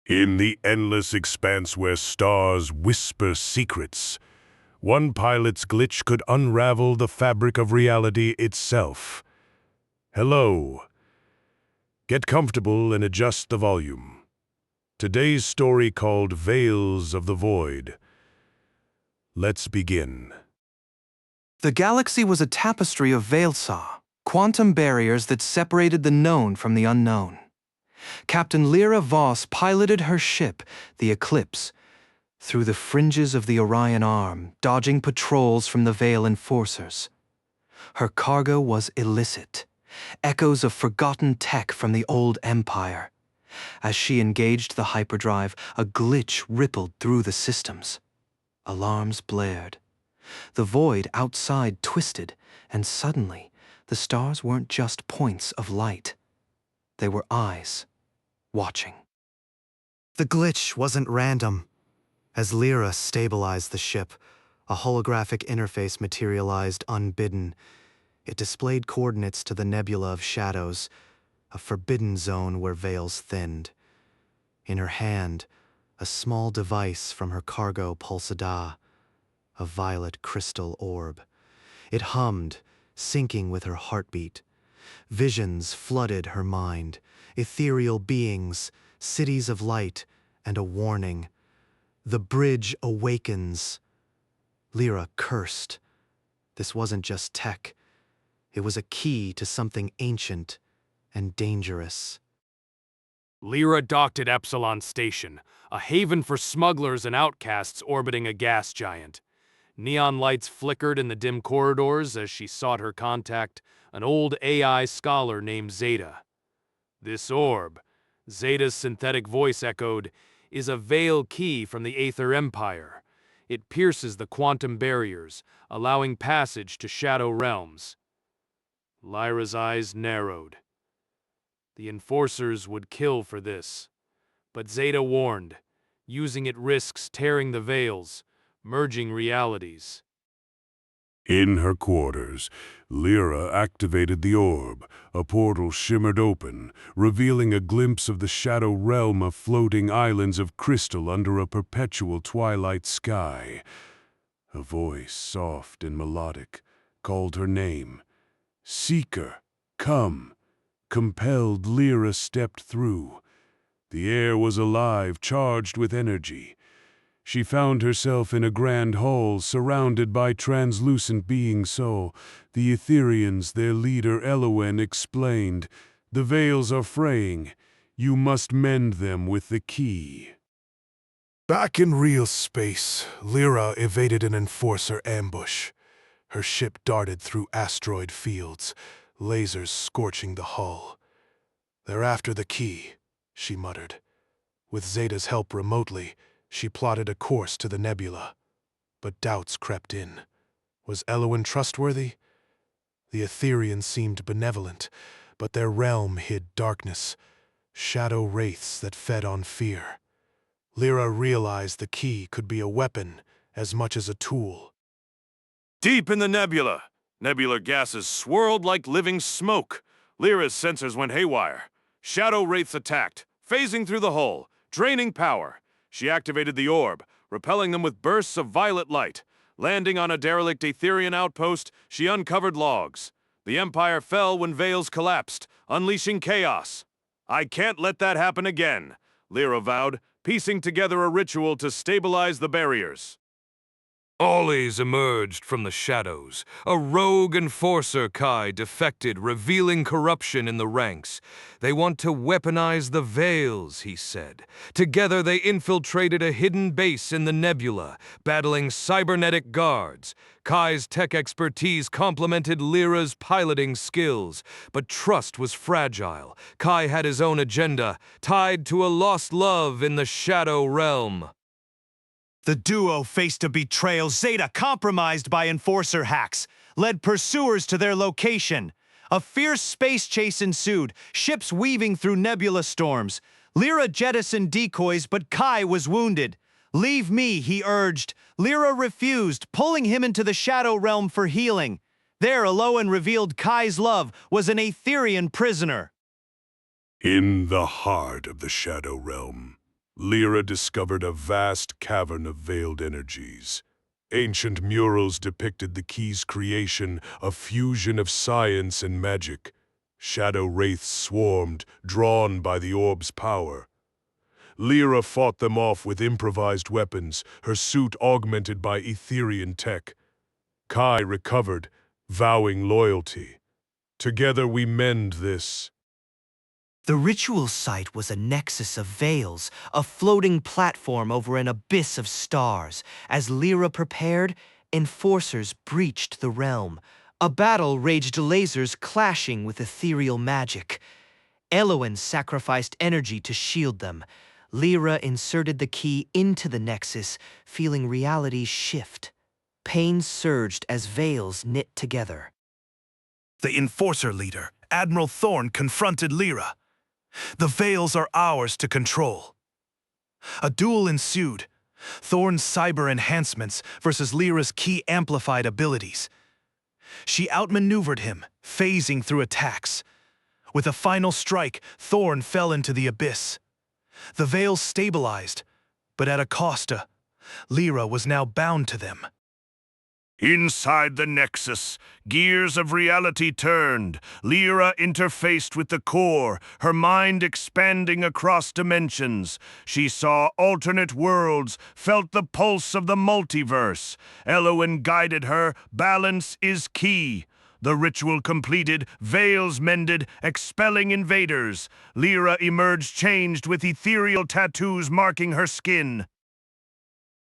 In the endless expanse where stars whisper secrets, one pilot's glitch could unravel the fabric of reality itself. Hello. Get comfortable and adjust the volume. Today's story called Veils of the Void. Let's begin. The galaxy was a tapestry of Veilsaw, quantum barriers that separated the known from the unknown. Captain Lyra Voss piloted her ship, the Eclipse, through the fringes of the Orion Arm, dodging patrols from the Veil Enforcers. Her cargo was illicit, echoes of forgotten tech from the old Empire. As she engaged the hyperdrive, a glitch rippled through the systems. Alarms blared. The void outside twisted, and suddenly, the stars weren't just points of light. They were eyes, watching. The glitch wasn't random. As Lyra stabilized the ship, a holographic interface materialized unbidden. It displayed coordinates to the Nebula of Shadows, a forbidden zone where veils thinned. In her hand, a small device from her cargo Pulsada, a violet crystal orb. It hummed, syncing with her heartbeat. Visions flooded her mind, ethereal beings, cities of light, and a warning. The bridge awakens. Lyra cursed. This wasn't just tech. It was a key to something ancient and dangerous. Lyra docked at Epsilon Station, a haven for smugglers and outcasts orbiting a gas giant. Neon lights flickered in the dim corridors as she sought her contact, an old AI scholar named Zeta. This orb, Zeta's synthetic voice echoed, is a veil key from the Aether Empire. It pierces the quantum barriers, allowing passage to shadow realms. Lyra's eyes narrowed. The Enforcers would kill for this. But Zeta warned, using it risks tearing the veils, merging realities. In her quarters, Lyra activated the orb. A portal shimmered open, revealing a glimpse of the shadow realm of floating islands of crystal under a perpetual twilight sky. A voice, soft and melodic, called her name. "Seeker, come." Compelled, Lyra stepped through. The air was alive, charged with energy. She found herself in a grand hall surrounded by translucent beings. So, the Etherians, their leader Elowen, explained, "The veils are fraying. You must mend them with the key." Back in real space, Lyra evaded an Enforcer ambush. Her ship darted through asteroid fields, lasers scorching the hull. "They're after the key," she muttered. With Zeta's help remotely, she plotted a course to the nebula. But doubts crept in. Was Elowen trustworthy? The Etherians seemed benevolent, but their realm hid darkness, shadow wraiths that fed on fear. Lyra realized the key could be a weapon as much as a tool. Deep in the nebula, nebular gases swirled like living smoke. Lyra's sensors went haywire. Shadow wraiths attacked, phasing through the hull, draining power. She activated the orb, repelling them with bursts of violet light. Landing on a derelict Etherian outpost, she uncovered logs. The Empire fell when veils collapsed, unleashing chaos. "I can't let that happen again," Lyra vowed, piecing together a ritual to stabilize the barriers. Ollies emerged from the shadows. A rogue enforcer Kai defected, revealing corruption in the ranks. "They want to weaponize the veils," he said. Together they infiltrated a hidden base in the nebula, battling cybernetic guards. Kai's tech expertise complemented Lyra's piloting skills, but trust was fragile. Kai had his own agenda, tied to a lost love in the shadow realm. The duo faced a betrayal. Zeta, compromised by Enforcer hacks, led pursuers to their location. A fierce space chase ensued, ships weaving through nebula storms. Lyra jettisoned decoys, but Kai was wounded. "Leave me," he urged. Lyra refused, pulling him into the Shadow Realm for healing. There, Elowen revealed Kai's love was an Aetherian prisoner. In the heart of the Shadow Realm, Lyra discovered a vast cavern of veiled energies. Ancient murals depicted the key's creation, a fusion of science and magic. Shadow wraiths swarmed, drawn by the orb's power. Lyra fought them off with improvised weapons, her suit augmented by Etherian tech. Kai recovered, vowing loyalty. Together we mend this. The ritual site was a nexus of veils, a floating platform over an abyss of stars. As Lyra prepared, enforcers breached the realm. A battle raged, lasers clashing with ethereal magic. Elowen sacrificed energy to shield them. Lyra inserted the key into the nexus, feeling reality shift. Pain surged as veils knit together. The Enforcer leader, Admiral Thorn, confronted Lyra. The veils are ours to control. A duel ensued. Thorn's cyber enhancements versus Lyra's key amplified abilities. She outmaneuvered him, phasing through attacks. With a final strike, Thorn fell into the abyss. The veils stabilized, but at a cost. Lyra was now bound to them. Inside the Nexus, gears of reality turned. Lyra interfaced with the core, her mind expanding across dimensions. She saw alternate worlds, felt the pulse of the multiverse. Elowen guided her. Balance is key. The ritual completed, veils mended, expelling invaders. Lyra emerged changed with ethereal tattoos marking her skin.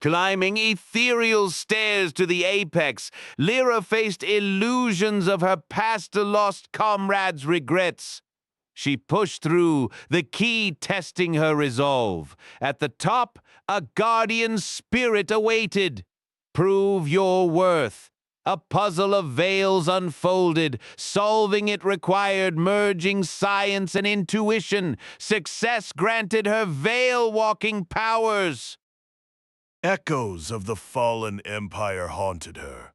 Climbing ethereal stairs to the apex, Lyra faced illusions of her past-lost comrades' regrets. She pushed through, the key testing her resolve. At the top, a guardian spirit awaited. Prove your worth. A puzzle of veils unfolded. Solving it required merging science and intuition. Success granted her veil-walking powers. Echoes of the fallen empire haunted her.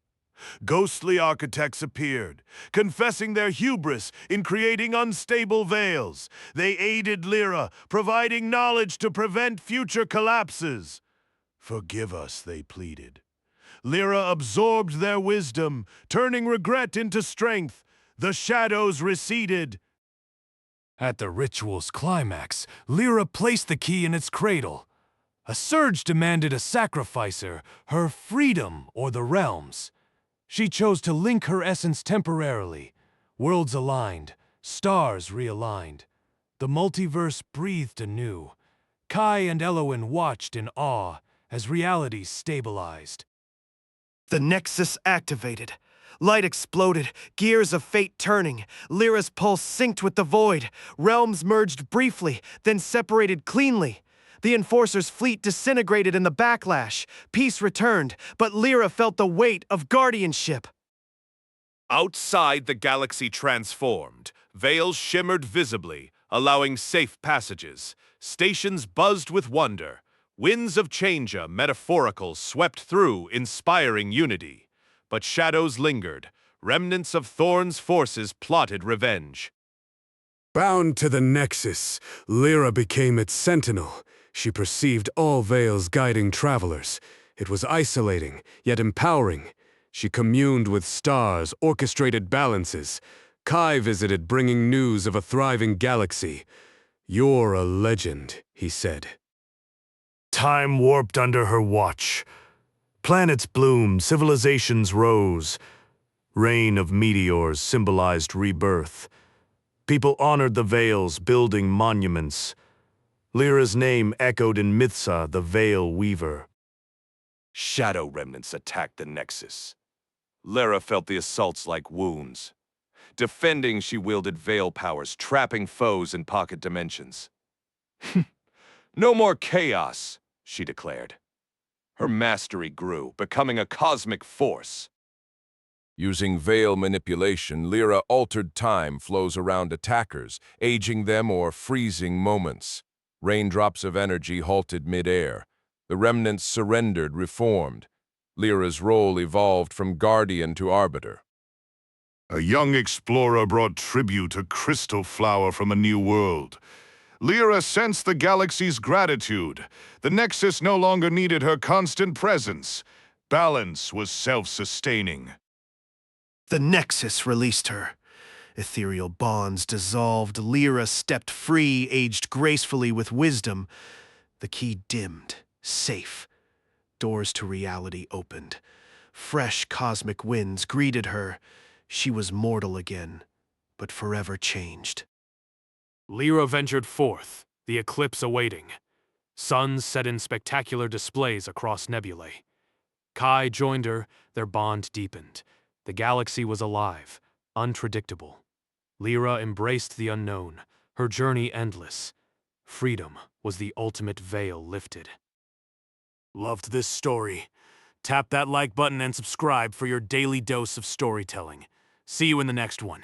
Ghostly architects appeared, confessing their hubris in creating unstable veils. They aided Lyra, providing knowledge to prevent future collapses. Forgive us, they pleaded. Lyra absorbed their wisdom, turning regret into strength. The shadows receded. At the ritual's climax, Lyra placed the key in its cradle. A surge demanded a sacrificer, her freedom or the realms. She chose to link her essence temporarily. Worlds aligned, stars realigned. The multiverse breathed anew. Kai and Elowen watched in awe as reality stabilized. The Nexus activated. Light exploded, gears of fate turning. Lyra's pulse synced with the void. Realms merged briefly, then separated cleanly. The Enforcer's fleet disintegrated in the backlash. Peace returned, but Lyra felt the weight of guardianship. Outside, the galaxy transformed. Veils shimmered visibly, allowing safe passages. Stations buzzed with wonder. Winds of change, metaphorical, swept through, inspiring unity. But shadows lingered. Remnants of Thorn's forces plotted revenge. Bound to the Nexus, Lyra became its sentinel. She perceived all veils guiding travelers. It was isolating, yet empowering. She communed with stars, orchestrated balances. Kai visited, bringing news of a thriving galaxy. "You're a legend," he said. Time warped under her watch. Planets bloomed, civilizations rose. Rain of meteors symbolized rebirth. People honored the veils, building monuments. Lyra's name echoed in Mithsa, the Veil Weaver. Shadow remnants attacked the Nexus. Lyra felt the assaults like wounds. Defending, she wielded veil powers, trapping foes in pocket dimensions. No more chaos, she declared. Her mastery grew, becoming a cosmic force. Using veil manipulation, Lyra altered time flows around attackers, aging them or freezing moments. Raindrops of energy halted mid-air. The remnants surrendered, reformed. Lyra's role evolved from guardian to arbiter. A young explorer brought tribute, a crystal flower from a new world. Lyra sensed the galaxy's gratitude. The Nexus no longer needed her constant presence. Balance was self-sustaining. The Nexus released her. Ethereal bonds dissolved. Lyra stepped free, aged gracefully with wisdom. The key dimmed, safe. Doors to reality opened. Fresh cosmic winds greeted her. She was mortal again, but forever changed. Lyra ventured forth, the eclipse awaiting. Suns set in spectacular displays across nebulae. Kai joined her, their bond deepened. The galaxy was alive, unpredictable. Lyra embraced the unknown, her journey endless. Freedom was the ultimate veil lifted. Loved this story? Tap that like button and subscribe for your daily dose of storytelling. See you in the next one.